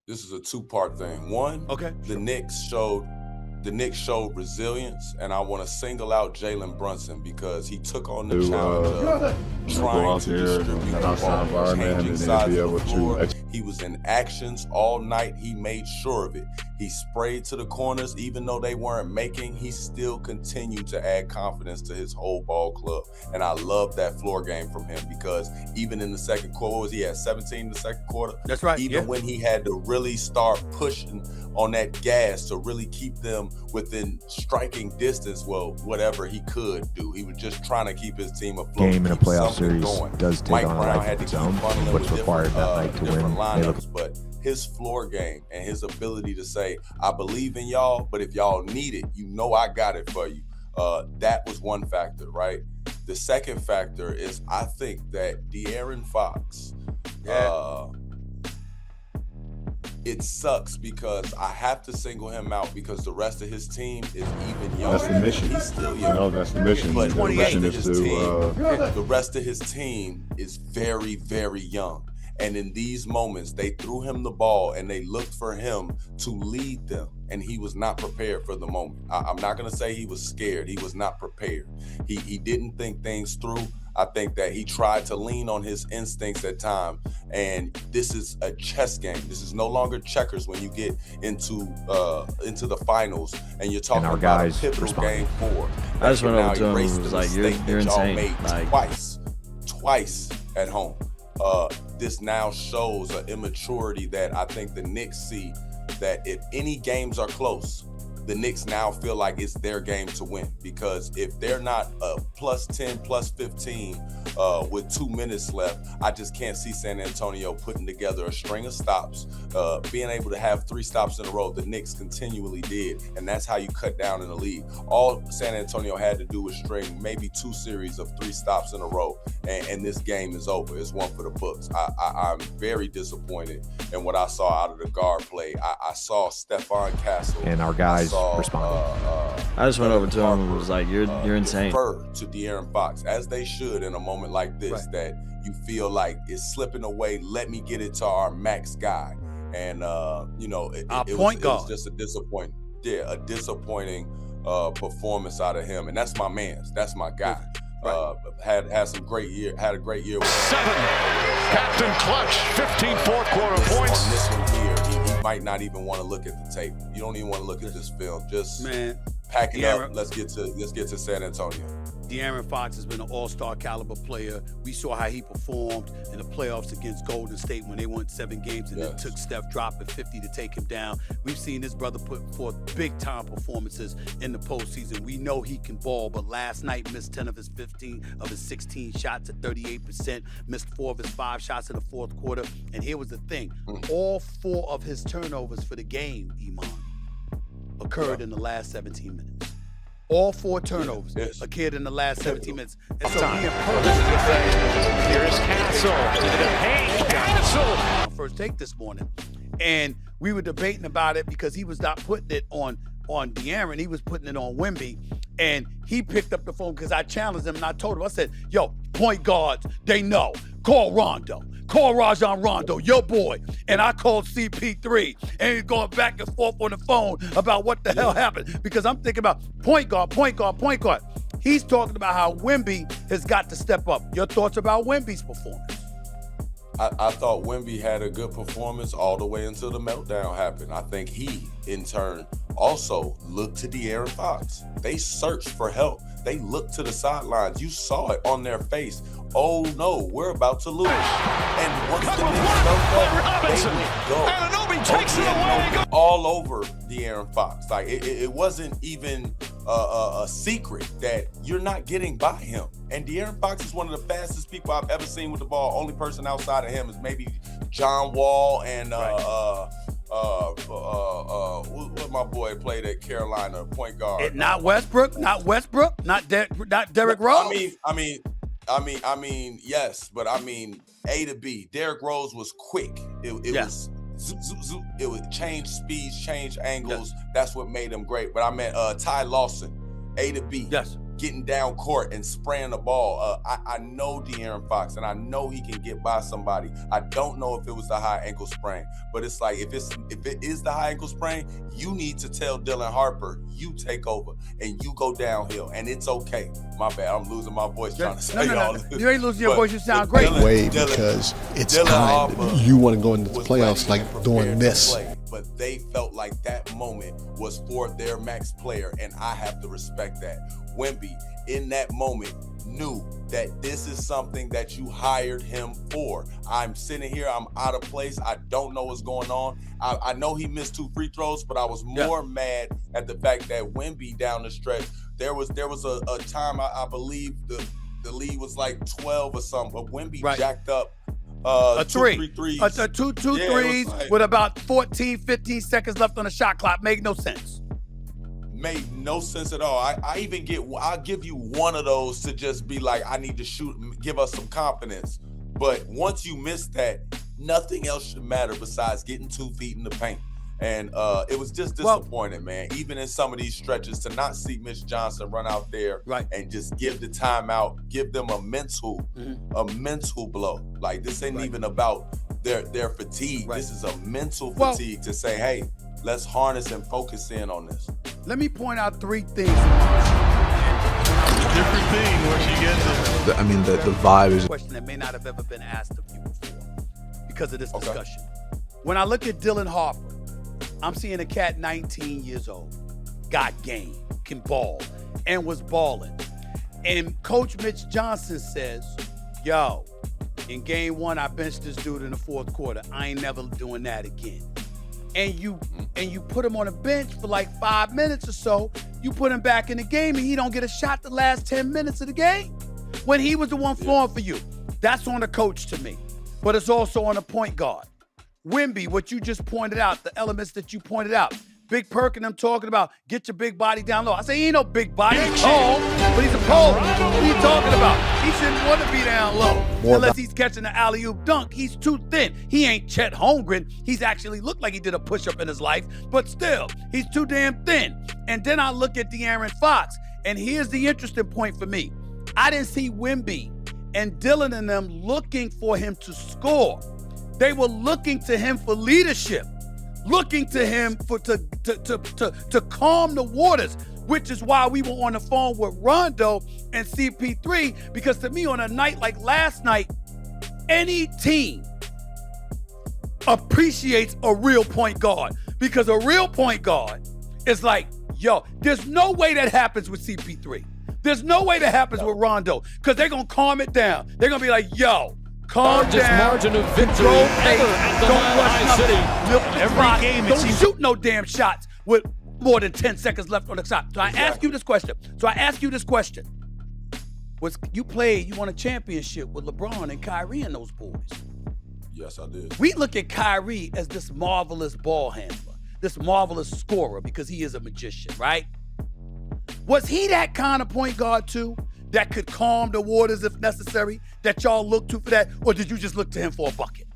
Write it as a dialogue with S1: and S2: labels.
S1: This is a two-part thing. One,
S2: Okay.
S1: the Knicks showed resilience, and I want to single out Jalen Brunson because he took on the challenge of trying to distribute the ball, changing sides of the floor. He was in actions all night. He made sure of it. He sprayed to the corners, even though they weren't making. He still continued to add confidence to his whole ball club, and I love that floor game from him because even in the second quarter, what was he at 17 in the second quarter?
S2: That's right.
S1: Even when he had to really start pushing on that gas to really keep them within striking distance, well, whatever he could do. He was just trying to keep his team afloat.
S3: Game in a playoff series
S1: going.
S3: does take
S1: Mike
S3: on a
S1: Brown
S3: life
S1: had
S3: of
S1: to
S3: its
S1: keep
S3: own.
S1: funneling
S3: What's
S1: with
S3: required that night to
S1: different
S3: win?
S1: lineups, but his floor game and his ability to say, I believe in y'all, but if y'all need it, you know I got it for you. That was one factor, right? The second factor is I think that De'Aaron Fox, it sucks because I have to single him out because the rest of his team is even younger.
S4: That's the mission.
S1: He's still young.
S4: No, that's the mission.
S1: But
S4: The mission is
S1: the rest of his team is very, very young. And in these moments, they threw him the ball and they looked for him to lead them. And he was not prepared for the moment. I'm not going to say he was scared. He was not prepared. He didn't think things through. I think that he tried to lean on his instincts at times. And this is a chess game. This is no longer checkers when you get into the finals and you're talking about a pivotal game 4.
S5: I just went over to him and was like, you're insane.
S1: Twice at home. This now shows an immaturity that I think the Knicks see, that if any games are close, the Knicks now feel like it's their game to win, because if they're not plus 10, plus 15 with 2 minutes left, I just can't see San Antonio putting together a string of stops, being able to have 3 stops in a row. The Knicks continually did, and that's how you cut down in the league. All San Antonio had to do was string maybe 2 series of 3 stops in a row, and this game is over. It's one for the books. I'm very disappointed in what I saw out of the guard play. I saw Stephon Castle
S3: and our guys responded.
S5: I just went over to him and was like, you're insane.
S1: Defer to De'Aaron Fox, as they should in a moment like this, that you feel like it's slipping away. Let me get it to our max guy. And, it was just a disappointing. Yeah, a disappointing performance out of him. And that's my man. That's my guy. Had a great year with
S6: 7. Captain Clutch, 15 fourth quarter points.
S1: On this one here, he might not even want to look at the tape. You don't even want to look at this film. Just pack it up. Let's get to San Antonio.
S2: De'Aaron Fox has been an all-star caliber player. We saw how he performed in the playoffs against Golden State when they won 7 games and then took Steph dropping 50 to take him down. We've seen this brother put forth big-time performances in the postseason. We know he can ball, but last night missed 10 of his 16 shots at 38%, missed 4 of his 5 shots in the fourth quarter. And here was the thing. All 4 of his turnovers for the game, Iman, occurred in the last 17 minutes. All 4 turnovers occurred in the last 17 minutes. And so he
S6: Here is Castle. Hey, Castle!
S2: First take this morning. And we were debating about it because he was not putting it on De'Aaron. He was putting it on Wemby. And he picked up the phone because I challenged him and I told him, I said, yo, point guards, they know. Call Rondo. Call Rajon Rondo, your boy. And I called CP3. And he's going back and forth on the phone about what the hell happened. Because I'm thinking about point guard. He's talking about how Wemby has got to step up. Your thoughts about Wemby's performance?
S1: I thought Wemby had a good performance all the way until the meltdown happened. I think he, in turn, also looked to De'Aaron Fox. They searched for help. They looked to the sidelines. You saw it on their face. Oh no, we're about to lose. And once the Knicks felt that, they went go.
S6: Anunoby takes it away.
S1: All over De'Aaron Fox. Like it wasn't even a secret that you're not getting by him. And De'Aaron Fox is one of the fastest people I've ever seen with the ball. Only person outside of him is maybe John Wall and what my boy played at Carolina, point guard.
S2: Not Westbrook, not Derrick Rose.
S1: I mean, yes, but I mean A to B. Derrick Rose was quick. It was zoop, zoop, zoop. It would change speeds, change angles. That's what made him great. But I meant Ty Lawson, A to B.
S2: Yes.
S1: getting down court and spraying the ball. I know De'Aaron Fox, and I know he can get by somebody. I don't know if it was the high ankle sprain, but it's like if it is the high ankle sprain, you need to tell Dylan Harper, you take over and you go downhill, and it's okay. My bad, I'm losing my voice trying to say all this.
S2: You ain't losing your voice. You sound great.
S4: Because it's time. You want to go into the playoffs like doing this.
S1: But they felt like that moment was for their max player, and I have to respect that. Wemby, in that moment, knew that this is something that you hired him for. I'm sitting here, I'm out of place. I don't know what's going on. I know he missed 2 free throws, but I was more mad at the fact that Wemby down the stretch, there was a time, I believe the lead was like 12 or something, but Wemby jacked up
S2: a three.
S1: 2 threes.
S2: Two threes like, with about 14, 15 seconds left on the shot clock. Made no sense.
S1: Made no sense at all. I'll give you one of those to just be like, I need to shoot, give us some confidence. But once you miss that, nothing else should matter besides getting 2 feet in the paint. And it was just disappointing, man. Even in some of these stretches, to not see Mitch Johnson run out there and just give the timeout, give them a mental blow. Like, this ain't even about their fatigue. This is a mental fatigue to say, hey, let's harness and focus in on this.
S2: Let me point out 3 things.
S6: Different thing where she gets it.
S4: I mean, the vibe is
S2: a question that may not have ever been asked of you before because of this discussion. When I look at Dylan Harper, I'm seeing a cat 19 years old, got game, can ball, and was balling. And Coach Mitch Johnson says, yo, in game 1, I benched this dude in the 4th quarter. I ain't never doing that again. And you put him on a bench for like 5 minutes or so, you put him back in the game and he don't get a shot the last 10 minutes of the game when he was the one flooring for you. That's on the coach to me. But it's also on the point guard. Wemby, what you just pointed out, the elements that you pointed out. Big Perk and them talking about get your big body down low. I say he ain't no big body. He's tall, but he's a pole. What are you talking about? He shouldn't want to be down low. Unless he's catching the alley-oop dunk. He's too thin. He ain't Chet Holmgren. He's actually looked like he did a push-up in his life, but still, he's too damn thin. And then I look at De'Aaron Fox, and here's the interesting point for me. I didn't see Wemby and Dylan and them looking for him to score. They were looking to him for leadership, looking to him to calm the waters, which is why we were on the phone with Rondo and CP3, because to me, on a night like last night, any team appreciates a real point guard, because a real point guard is like, yo, there's no way that happens with CP3. There's no way that happens with Rondo, because they're going to calm it down. They're going to be like, yo, calm down.
S7: Margin of victory ever at the Mile High City.
S2: Every game, don't shoot no damn shots with more than 10 seconds left on the shot. So I ask you this question. You won a championship with LeBron and Kyrie and those boys.
S1: Yes, I did.
S2: We look at Kyrie as this marvelous ball handler, this marvelous scorer, because he is a magician, right? Was he that kind of point guard too, that could calm the waters if necessary, that y'all look to for that? Or did you just look to him for a bucket?